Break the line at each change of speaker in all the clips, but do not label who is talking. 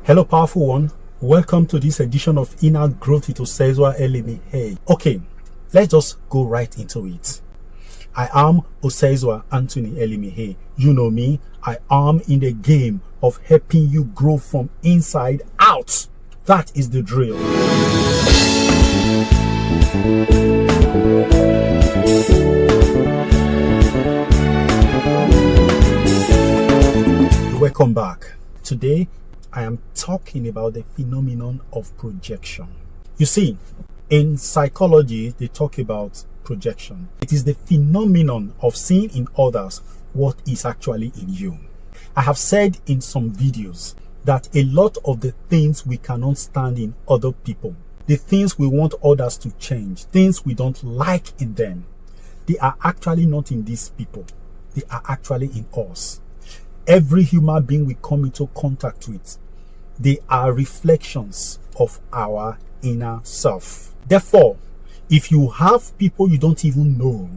Hello, powerful one. Welcome to this edition of Inner Growth with Osezwa Elimi. Hey, okay, let's just go right into it. I am Osezwa Anthony Elimi. Hey, you know me. I am in the game of helping you grow from inside out. That is the drill. Welcome back. Today, I am talking about the phenomenon of projection. You see, in psychology, they talk about projection. It is the phenomenon of seeing in others what is actually in you. I have said in some videos that a lot of the things we cannot stand in other people, the things we want others to change, things we don't like in them, they are actually not in these people. They are actually in us. Every human being we come into contact with, they are reflections of our inner self. Therefore, if you have people you don't even know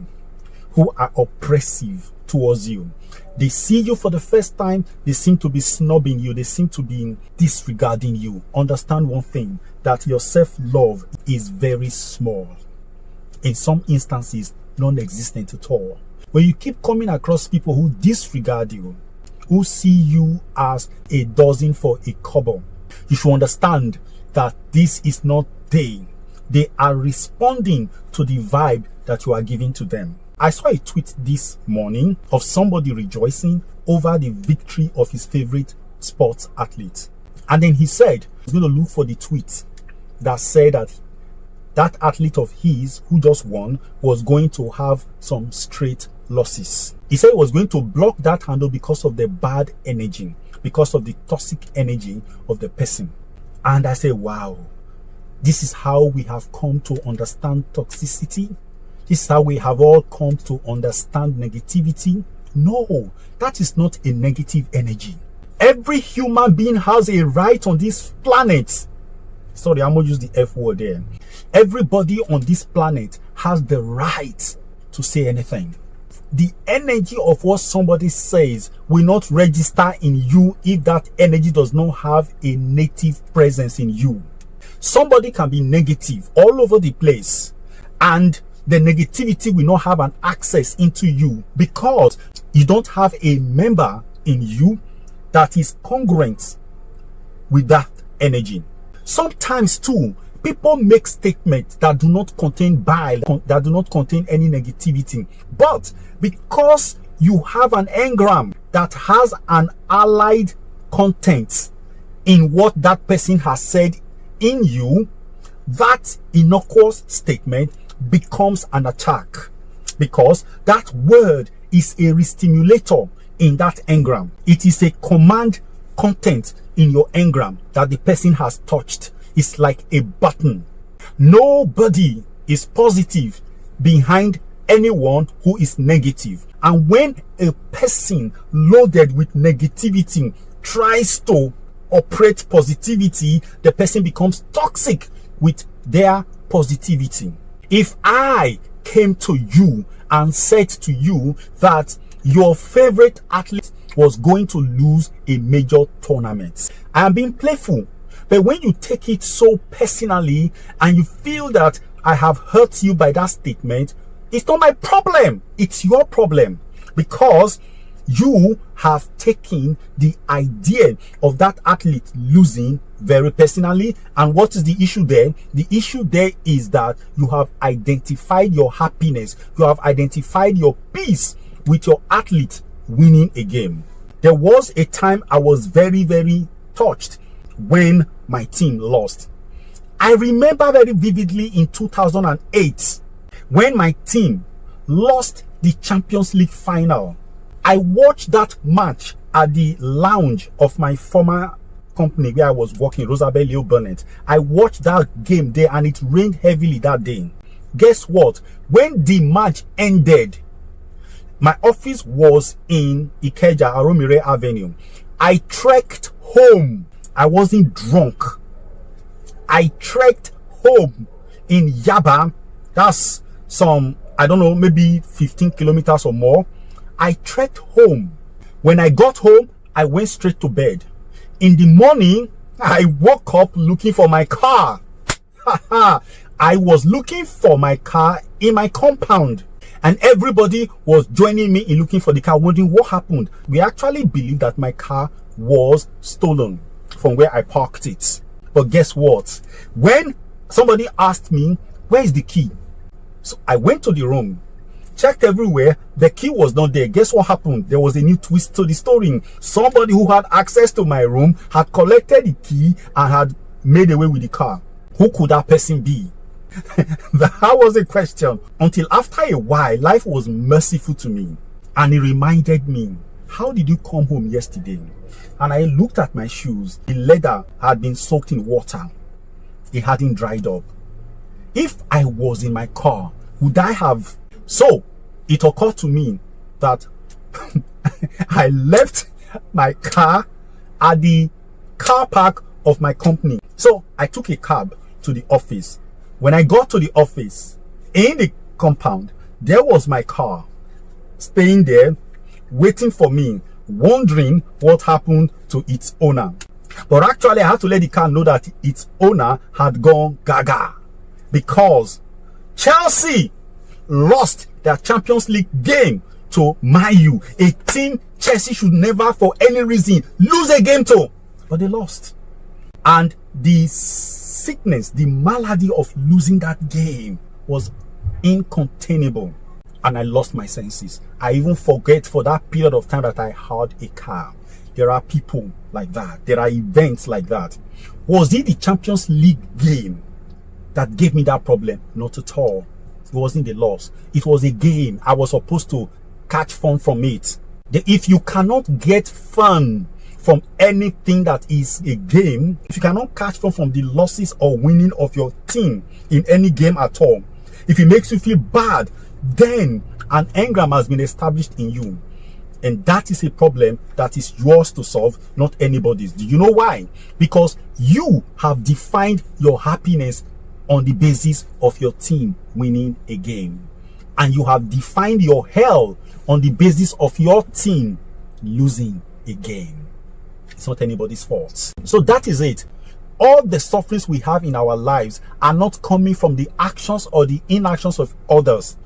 who are oppressive towards you, they see you for the first time, they seem to be snubbing you, they seem to be disregarding you. Understand one thing, that your self-love is very small. In some instances, non-existent at all. When you keep coming across people who disregard you, who see you as a dozen for a kobo, you should understand that this is not they. They are responding to the vibe that you are giving to them. I saw a tweet this morning of somebody rejoicing over the victory of his favorite sports athlete. And then he said he's going to look for the tweet that said that that athlete of his who just won was going to have some straight losses. He said he was going to block that handle because of the bad energy, because of the toxic energy of the person. And I said, wow, this is how we have come to understand toxicity. This is how we have all come to understand negativity. No, that is not a negative energy. Every human being has a right on this planet. Sorry, I'm going to use the F word there. Everybody on this planet has the right to say anything. The energy of what somebody says will not register in you if that energy does not have a native presence in you. Somebody can be negative all over the place, and the negativity will not have an access into you because you don't have a member in you that is congruent with that energy. Sometimes too, people make statements that do not contain bile, that do not contain any negativity. But because you have an engram that has an allied content in what that person has said in you, that innocuous statement becomes an attack, because that word is a restimulator in that engram. It is a command content in your engram that the person has touched. It's like a button. Nobody is positive behind anyone who is negative. And when a person loaded with negativity tries to operate positivity, the person becomes toxic with their positivity. If I came to you and said to you that your favorite athlete was going to lose a major tournament, I am being playful. But when you take it so personally and you feel that I have hurt you by that statement, it's not my problem. It's your problem, because you have taken the idea of that athlete losing very personally. And what is the issue there? The issue there is that you have identified your happiness. You have identified your peace with your athlete winning a game. There was a time I was very, very touched when my team lost. I remember very vividly in 2008 when my team lost the Champions League final. I watched that match at the lounge of my former company where I was working, Rosabel Leo Burnett. I watched that game there and it rained heavily that day. Guess what? When the match ended, my office was in Ikeja, Aromire Avenue. I trekked home. I wasn't drunk. I trekked home in Yaba. That's some, I don't know, maybe 15 kilometers or more. I trekked home. When I got home, I went straight to bed. In the morning, I woke up looking for my car. I was looking for my car in my compound, and everybody was joining me in looking for the car, wondering what happened. We actually believed that my car was stolen from where I parked it. But guess what? When somebody asked me, where is the key? So I went to the room, checked everywhere. The key was not there. Guess what happened? There was a new twist to the story. Somebody who had access to my room had collected the key and had made away with the car. Who could that person be? That was a question. Until after a while, life was merciful to me, and it reminded me, how did you come home yesterday? And I looked at my shoes. The leather had been soaked in water. It hadn't dried up. If I was in my car, would I have? So it occurred to me that I left my car at the car park of my company. So I took a cab to the office. When I got to the office, in the compound, there was my car staying there, waiting for me, wondering what happened to its owner. But actually, I had to let the car know that its owner had gone gaga, because Chelsea lost their Champions League game to Man U, a team Chelsea should never for any reason lose a game to. But they lost. And the sickness, the malady of losing that game was incontainable. And I lost my senses. I even forget for that period of time that I had a car. There are people like that. There are events like that. Was it the Champions League game that gave me that problem? Not at all. It wasn't the loss. It was a game. I was supposed to catch fun from it. If you cannot get fun from anything that is a game, if you cannot catch fun from the losses or winning of your team in any game at all, if it makes you feel bad, then an engram has been established in you. And that is a problem that is yours to solve, not anybody's. Do you know why? Because you have defined your happiness on the basis of your team winning a game. And you have defined your hell on the basis of your team losing a game. It's not anybody's fault. So that is it. All the sufferings we have in our lives are not coming from the actions or the inactions of others.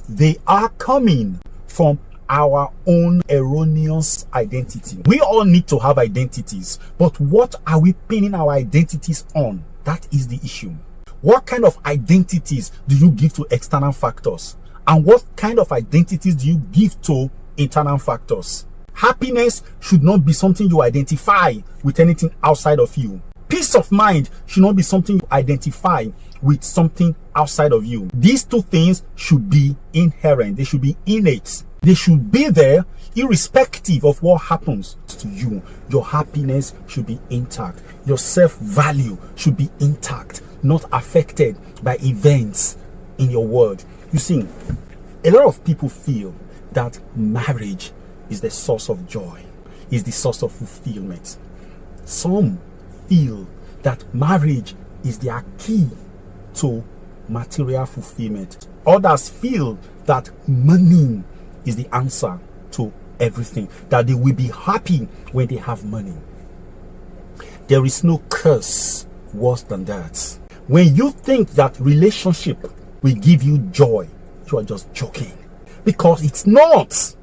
They are coming from our own erroneous identity. We all need to have identities, but what are we pinning our identities on? That is the issue. What kind of identities do you give to external factors? And what kind of identities do you give to internal factors? Happiness should not be something you identify with anything outside of you. Peace of mind should not be something you identify with something outside of you. These two things should be inherent. They should be innate. They should be there irrespective of what happens to you. Your happiness should be intact. Your self-value should be intact, not affected by events in your world. You see, a lot of people feel that marriage is the source of joy, is the source of fulfillment. Some feel that marriage is their key to material fulfillment. Others feel that money is the answer to everything, that they will be happy when they have money. There is no curse worse than that. When you think that relationship will give you joy, you are just joking, because it's not.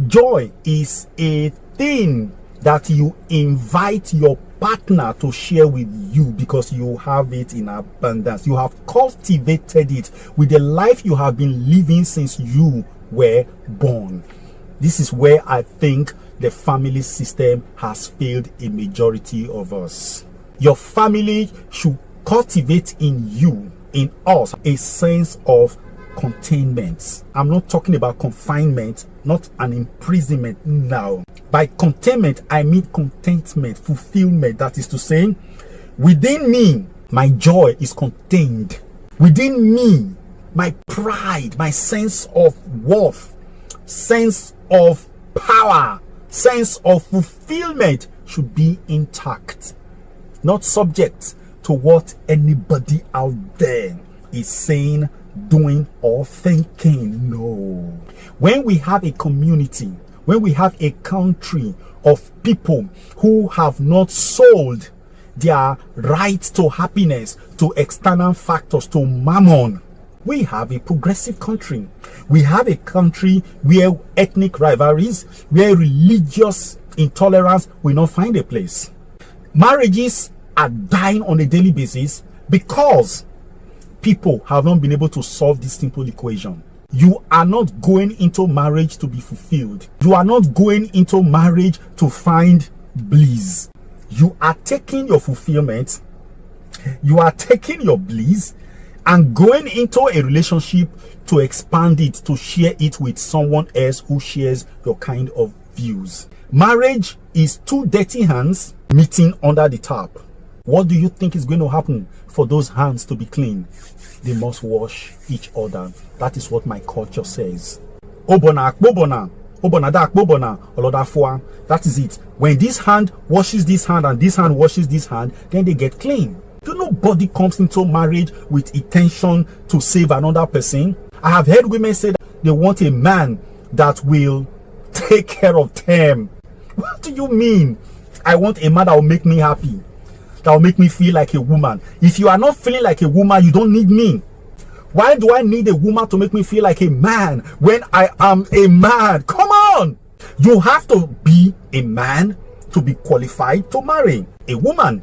Joy is a thing that you invite your partner to share with you because you have it in abundance. You have cultivated it with the life you have been living since you were born. This is where I think the family system has failed a majority of us. Your family should cultivate in you, in us, a sense of containment. I'm not talking about confinement, not an imprisonment now. By containment, I mean contentment, fulfillment. That is to say, within me, my joy is contained. Within me, my pride, my sense of worth, sense of power, sense of fulfillment should be intact, not subject to what anybody out there is saying, doing, or thinking. No. When we have a community, when we have a country of people who have not sold their right to happiness to external factors, to mammon. We have a progressive country. We have a country where ethnic rivalries, where religious intolerance will not find a place. Marriages are dying on a daily basis because people have not been able to solve this simple equation. You are not going into marriage to be fulfilled. You are not going into marriage to find bliss. You are taking your fulfillment, you are taking your bliss, and going into a relationship to expand it, to share it with someone else who shares your kind of views. Marriage is two dirty hands meeting under the tap. What do you think is going to happen for those hands to be clean? They must wash each other. That is what my culture says. Obona, akbobona, obona da akbobona, olodafua. That is it. When this hand washes this hand and this hand washes this hand, then they get clean. Nobody comes into marriage with intention to save another person. I have heard women say that they want a man that will take care of them. What do you mean? I want a man that will make me happy, that will make me feel like a woman. If you are not feeling like a woman, you don't need me. Why do I need a woman to make me feel like a man when I am a man? Come on! You have to be a man to be qualified to marry a woman.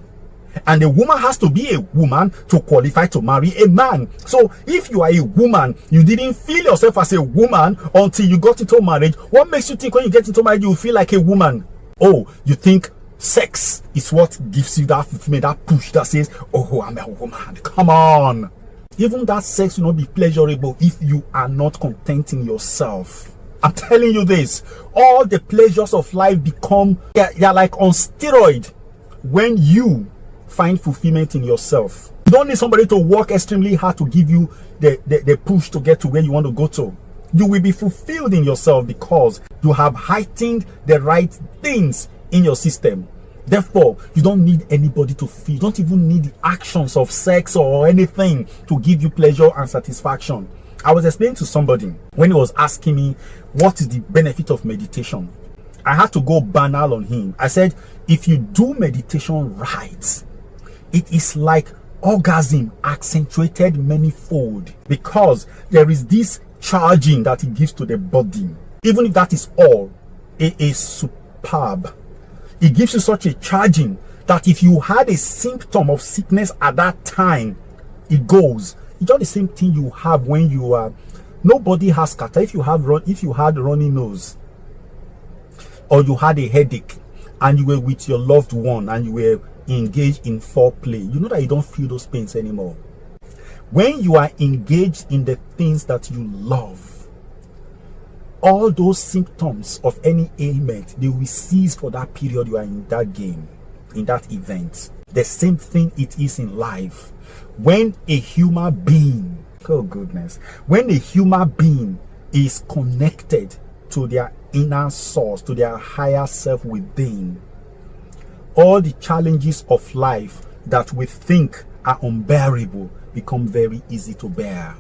And a woman has to be a woman to qualify to marry a man. So if you are a woman, you didn't feel yourself as a woman until you got into marriage. What makes you think when you get into marriage you feel like a woman? Oh, you think sex is what gives you that fulfillment, that push that says, oh, I'm a woman. Come on. Even that sex will not be pleasurable if you are not contenting yourself. I'm telling you this. All the pleasures of life become, they're like on steroid when you find fulfillment in yourself. You don't need somebody to work extremely hard to give you the push to get to where you want to go to. You will be fulfilled in yourself because you have heightened the right things in your system. Therefore, you don't need anybody to feel. You don't even need the actions of sex or anything to give you pleasure and satisfaction. I was explaining to somebody when he was asking me what is the benefit of meditation. I had to go banal on him. I said, if you do meditation right, it is like orgasm accentuated manifold, because there is this charging that it gives to the body. Even if that is all, it is superb. It gives you such a charging that if you had a symptom of sickness at that time, it goes. It's just the same thing you have when you are. Nobody has kata. If you had runny nose, or you had a headache, and you were with your loved one, and you were engaged in foreplay, you know that you don't feel those pains anymore. When you are engaged in the things that you love, all those symptoms of any ailment, they will cease for that period you are in that game, in that event. The same thing it is in life. When a human being, oh goodness, when a human being is connected to their inner source, to their higher self within, all the challenges of life that we think are unbearable become very easy to bear.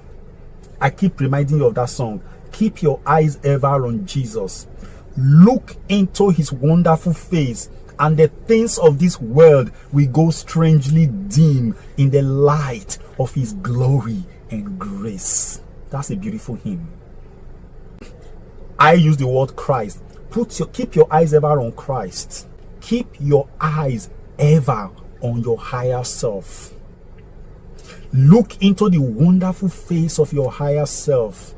I keep reminding you of that song. Keep your eyes ever on Jesus. Look into his wonderful face, and the things of this world will go strangely dim in the light of his glory and grace. That's a beautiful hymn. I use the word Christ. Keep your eyes ever on Christ. Keep your eyes ever on your higher self. Look into the wonderful face of your higher self,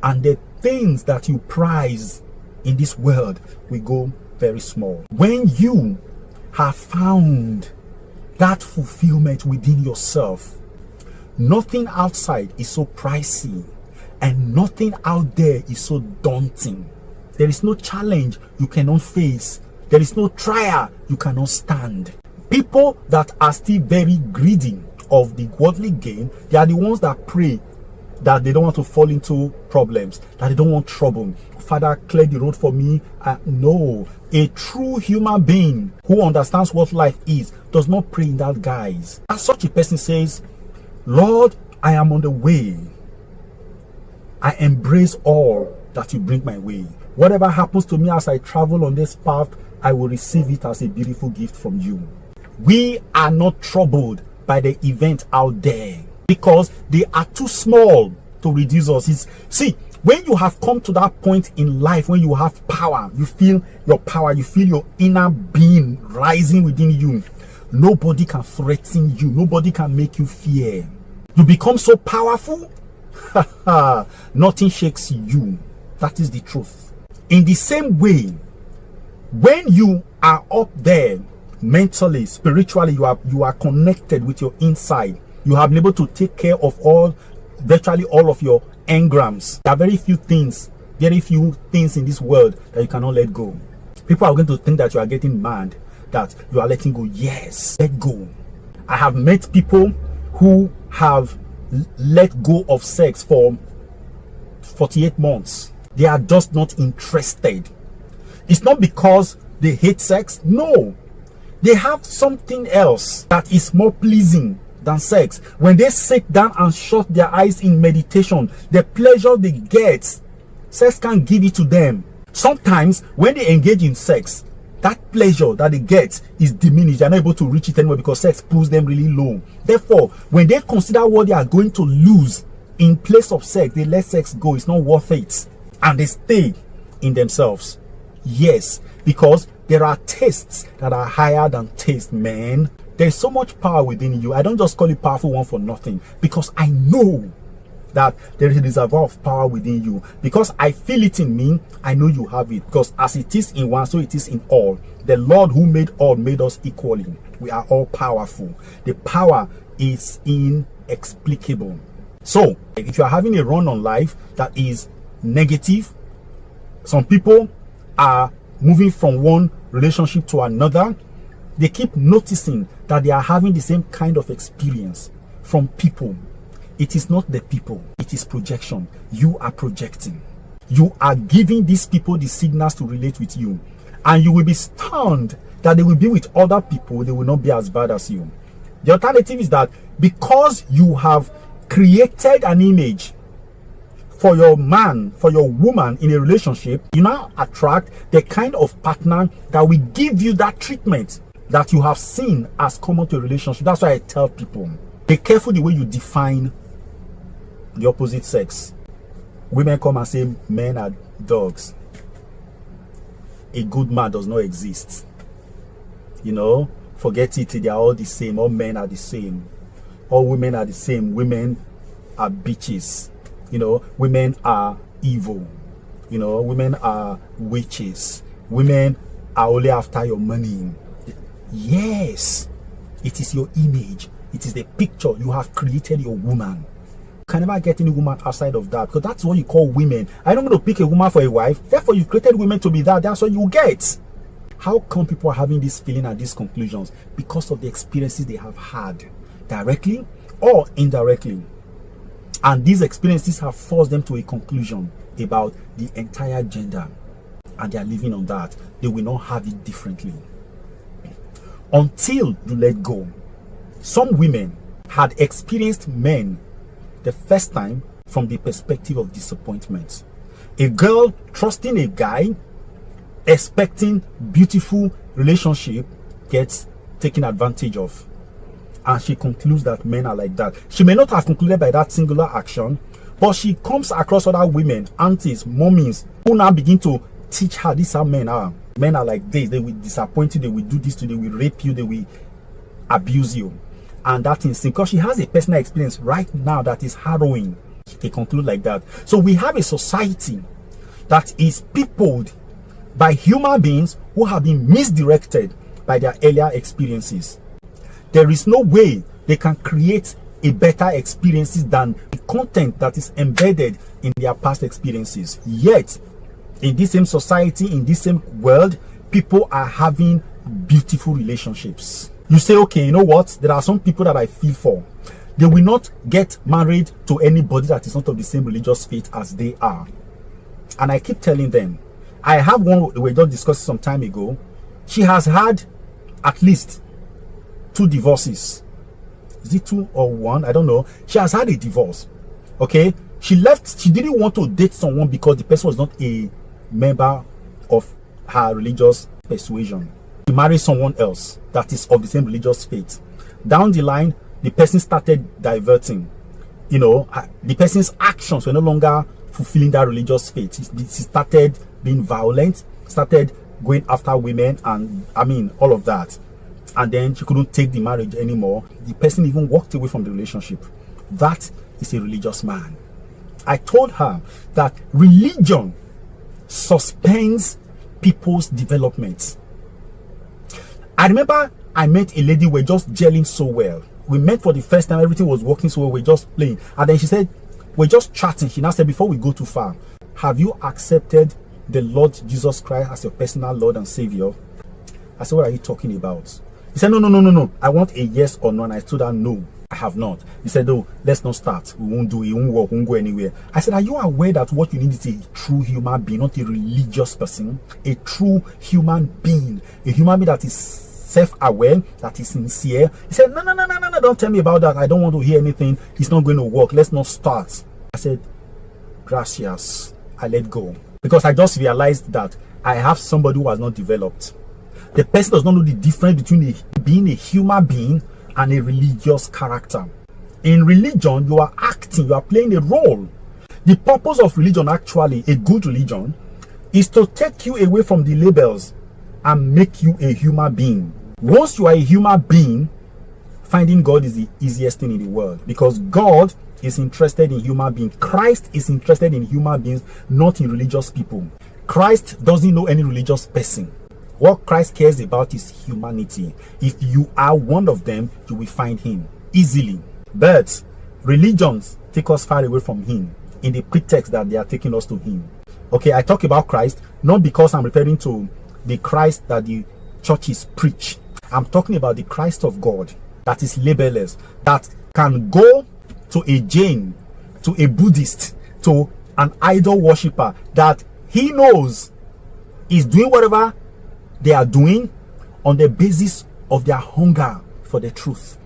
and the things that you prize in this world will go very small. When you have found that fulfillment within yourself, nothing outside is so pricey, and nothing out there is so daunting. There is no challenge you cannot face. There is no trial you cannot stand. People that are still very greedy of the worldly gain, they are the ones that pray that they don't want to fall into problems, that they don't want trouble. Father, clear the road for me. No, a true human being who understands what life is does not pray in that guise. As such a person says, Lord, I am on the way. I embrace all that you bring my way. Whatever happens to me as I travel on this path, I will receive it as a beautiful gift from you. We are not troubled by the event out there because they are too small to reduce us. See, when you have come to that point in life, when you have power, you feel your power, you feel your inner being rising within you. Nobody can threaten you. Nobody can make you fear. You become so powerful, nothing shakes you. That is the truth. In the same way, when you are up there mentally, spiritually, you are connected with your inside. You have been able to take care of virtually all of your engrams. There are very few things in this world that you cannot let go. People are going to think that you are getting mad, that you are letting go. Yes, let go. I have met people who have let go of sex for 48 months. They are just not interested. It's not because they hate sex. No, they have something else that is more pleasing than sex. When they sit down and shut their eyes in meditation, the pleasure they get, sex can't give it to them. Sometimes when they engage in sex, that pleasure that they get is diminished. They're not able to reach it anymore because sex pulls them really low. Therefore, when they consider what they are going to lose in place of sex, they let sex go. It's not worth it. And they stay in themselves. Yes, because there are tastes that are higher than taste, man. There's so much power within you. I don't just call it powerful one for nothing, because I know that there is a reservoir of power within you. Because I feel it in me, I know you have it. Because as it is in one, so it is in all. The Lord who made all made us equally. We are all powerful. The power is inexplicable. So if you are having a run on life that is negative, some people are moving from one relationship to another, they keep noticing that they are having the same kind of experience from people. It is not the people, it is projection. You are projecting. You are giving these people the signals to relate with you, and you will be stunned that they will be with other people, they will not be as bad as you. The alternative is that because you have created an image for your man, for your woman in a relationship, you now attract the kind of partner that will give you that treatment that you have seen as common to a relationship. That's why I tell people, be careful the way you define the opposite sex. Women come and say men are dogs. A good man does not exist. You know, forget it. They are all the same. All men are the same. All women are the same. Women are bitches. You know, women are evil. You know, women are witches. Women are only after your money. Yes, it is your image. It is the picture you have created your woman. You can never get any woman outside of that, because that's what you call women. I don't want to pick a woman for a wife. Therefore, you've created women to be that. That's what you get. How come people are having this feeling and these conclusions? Because of the experiences they have had, directly or indirectly. And these experiences have forced them to a conclusion about the entire gender. And they are living on that. They will not have it differently until you let go. Some women had experienced men the first time from the perspective of disappointment. A girl trusting a guy, expecting beautiful relationship, gets taken advantage of. And she concludes that men are like that. She may not have concluded by that singular action, but she comes across other women, aunties, mummies, who now begin to teach her this is how men are. Men are like this. They will disappoint you. They will do this to you. They will rape you. They will abuse you. And that is because she has a personal experience right now that is harrowing. They conclude like that. So we have a society that is peopled by human beings who have been misdirected by their earlier experiences. There is no way they can create a better experiences than the content that is embedded in their past experiences. Yet, in this same society, in this same world, people are having beautiful relationships. You say, okay, you know what? There are some people that I feel for. They will not get married to anybody that is not of the same religious faith as they are. And I keep telling them, I have one we were just discussing some time ago. She has had at least 2 divorces. Is it 2 or 1? I don't know. She has had a divorce. Okay? She left. She didn't want to date someone because the person was not a member of her religious persuasion. The marry someone else that is of the same religious faith. Down the line, the person started diverting. You know, the person's actions were no longer fulfilling that religious faith. He started being violent, started going after women, and I mean, all of that. And then she couldn't take the marriage anymore. The person even walked away from the relationship. That is a religious man. I told her that religion suspends people's development. I remember I met a lady, we're just gelling so well. We met for the first time, everything was working so well, we're just playing. And then she said, we're just chatting. She now said, before we go too far, have you accepted the Lord Jesus Christ as your personal Lord and Savior? I said, what are you talking about? He said, no. I want a yes or no. And I told her, no, I have not. He said, oh, let's not start. We won't do it. It won't work. We won't go anywhere. I said, are you aware that what you need is a true human being, not a religious person? A true human being. A human being that is self-aware, that is sincere. He said, no, don't tell me about that. I don't want to hear anything. It's not going to work. Let's not start. I said, gracias. I let go. Because I just realized that I have somebody who has not developed. The person does not know the difference between being a human being and a religious character. In religion, you are acting, you are playing a role. The purpose of religion, actually, a good religion, is to take you away from the labels and make you a human being. Once you are a human being, finding God is the easiest thing in the world, because God is interested in human beings. Christ is interested in human beings, not in religious people. Christ doesn't know any religious person. What Christ cares about is humanity. If you are one of them, you will find him easily. But religions take us far away from him in the pretext that they are taking us to him. Okay, I talk about Christ not because I'm referring to the Christ that the churches preach. I'm talking about the Christ of God that is labelless, that can go to a Jain, to a Buddhist, to an idol worshipper, that he knows is doing whatever they are doing on the basis of their hunger for the truth,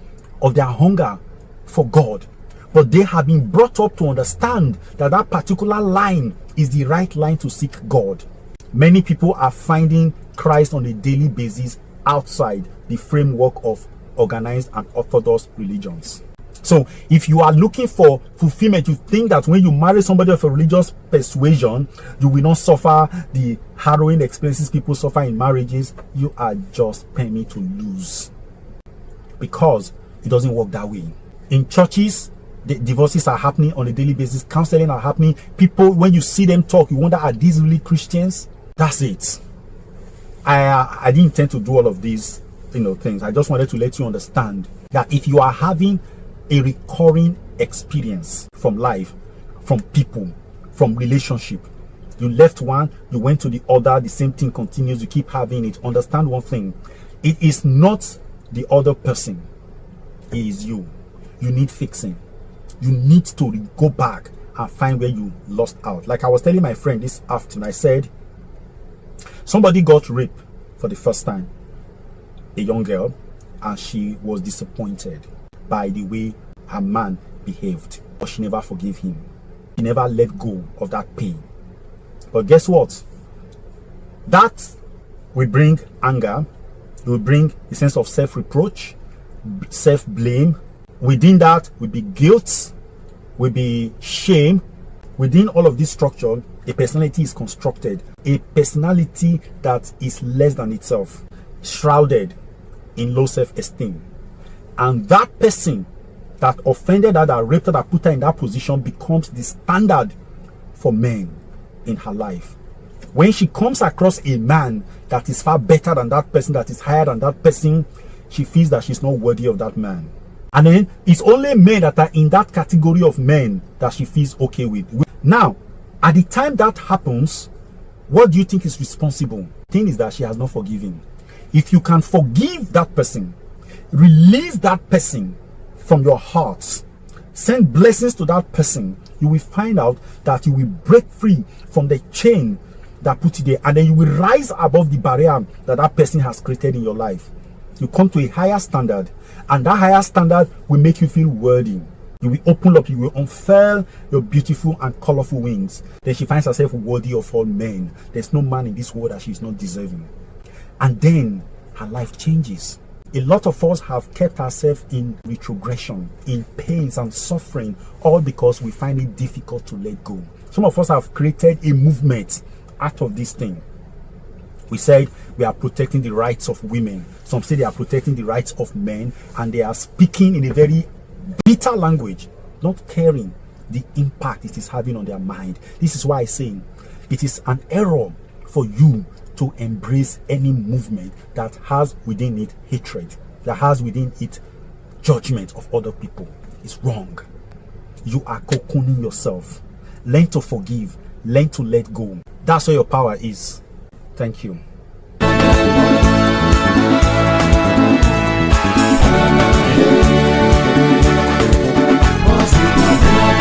of their hunger for God. But they have been brought up to understand that that particular line is the right line to seek God. Many people are finding Christ on a daily basis outside the framework of organized and orthodox religions. So if you are looking for fulfillment, you think that when you marry somebody of a religious persuasion, you will not suffer the harrowing experiences people suffer in marriages, you are just penny to lose. Because it doesn't work that way. In churches, the divorces are happening on a daily basis. Counseling are happening. People, when you see them talk, you wonder, are these really Christians? That's it. I didn't intend to do all of these things. I just wanted to let you understand that if you are having a recurring experience from life, from people, from relationship, you left one, you went to the other, the same thing continues, you keep having it. Understand one thing: it is not the other person, it is you. You need fixing. You need to go back and find where you lost out. Like I was telling my friend this afternoon, I said somebody got raped for the first time, a young girl, and she was disappointed by the way her man behaved, but she never forgave him. She never let go of that pain. But guess what? That will bring anger, it will bring a sense of self-reproach, self-blame. Within that will be guilt, will be shame. Within all of this structure, a personality is constructed, a personality that is less than itself, shrouded in low self-esteem. And that person that offended her, that raped her, that put her in that position, becomes the standard for men in her life. When she comes across a man that is far better than that person, that is higher than that person, she feels that she's not worthy of that man. And then it's only men that are in that category of men that she feels okay with. Now, at the time that happens, what do you think is responsible? The thing is that she has not forgiven. If you can forgive that person, release that person from your heart, send blessings to that person, you will find out that you will break free from the chain that put you there, and then you will rise above the barrier that that person has created in your life. You come to a higher standard, and that higher standard will make you feel worthy. You will open up, you will unfurl your beautiful and colorful wings. Then she finds herself worthy of all men. There's no man in this world that she's not deserving. And then her life changes. A lot of us have kept ourselves in retrogression, in pains and suffering, all because we find it difficult to let go. Some of us have created a movement out of this thing. We said we are protecting the rights of women. Some say they are protecting the rights of men, and they are speaking in a very bitter language, not caring the impact it is having on their mind. This is why I say it is an error for you to embrace any movement that has within it hatred, that has within it judgment of other people. It's wrong. You are cocooning yourself. Learn to forgive. Learn to let go. That's where your power is. Thank you.
Positive.